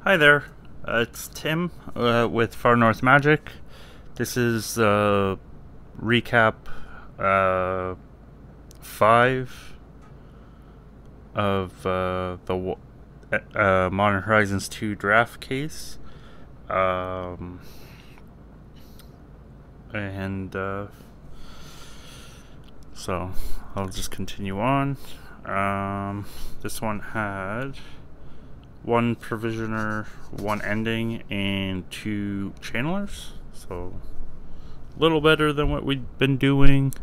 Hi there, it's Tim with Far North Magic. This is recap 5 of the Modern Horizons 2 draft case. So I'll just continue on. This one had 1 provisioner, 1 ending, and 2 channelers. So a little better than what we've been doing.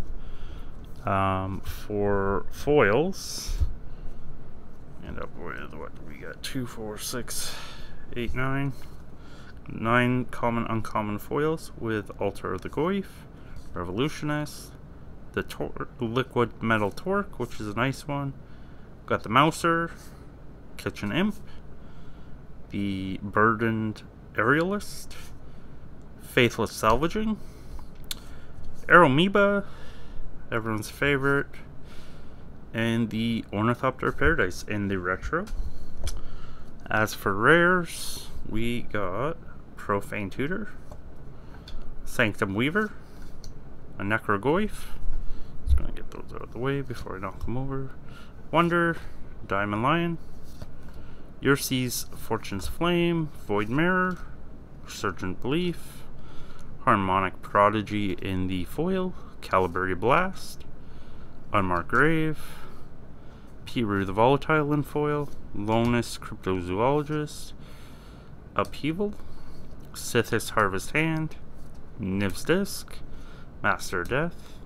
For foils, end up with what we got: 2, 4, 6, 8, 9. 9 common, uncommon foils with Altar of the Goyf, Revolutionist, the Liquid Metal Torque, which is a nice one. Got the Mouser, Kitchen Imp, the Burdened Aerialist, Faithless Salvaging, Aeromoeba, everyone's favorite, and the Ornithopter Paradise in the retro. As for rares, we got Profane Tutor, Sanctum Weaver, a Necrogoyf. Just gonna get those out of the way before I knock them over. Wonder, Diamond Lion, Urse's Fortune's Flame, Void Mirror, Resurgent Belief, Harmonic Prodigy in the foil, Caliburry Blast, Unmarked Grave, Piru the Volatile in foil, Lonus Cryptozoologist, Upheaval, Sithis Harvest Hand, Niv's Disc, Master of Death,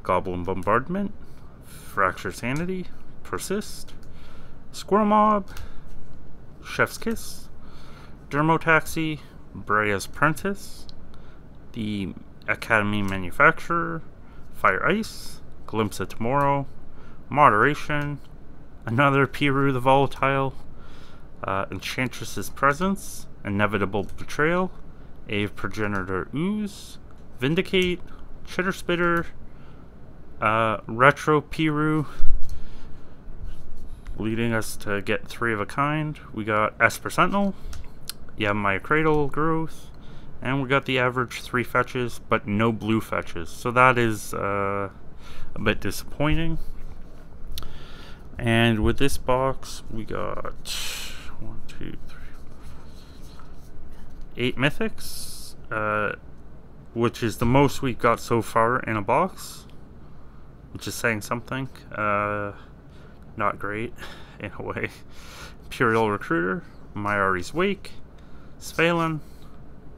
Goblin Bombardment, Fracture Sanity, Persist, Squirrel Mob, Chef's Kiss, Dermotaxi, Brea's Prentice, the Academy Manufacturer, Fire Ice, Glimpse of Tomorrow, Moderation, another Piru the Volatile, Enchantress's Presence, Inevitable Betrayal, Ave Progenitor Ooze, Vindicate, Chitter Spitter, Retro Piru, leading us to get 3 of a kind. We got Esper Sentinel, Yavimaya Cradle Growth, and we got the average 3 fetches, but no blue fetches. So that is a bit disappointing. And with this box, we got 1, 2, 3, 8 mythics, which is the most we've got so far in a box, which is saying something. Not great, in a way. Imperial Recruiter, Myari's Wake, Sphalan,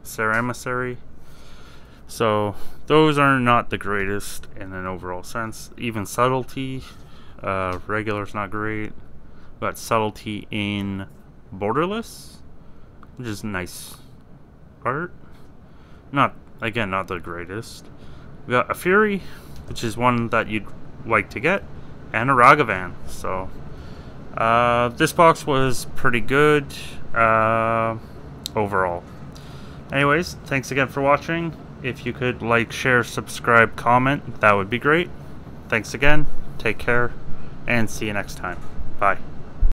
Serra Emissary. So those are not the greatest in an overall sense. Even Subtlety, regular's not great. Got Subtlety in Borderless, which is nice art. Not the greatest. We got a Fury, which is one that you'd like to get, and a Ragavan. So this box was pretty good overall. Anyways, thanks again for watching. If you could like, share, subscribe, comment, that would be great. Thanks again, take care, and see you next time. Bye.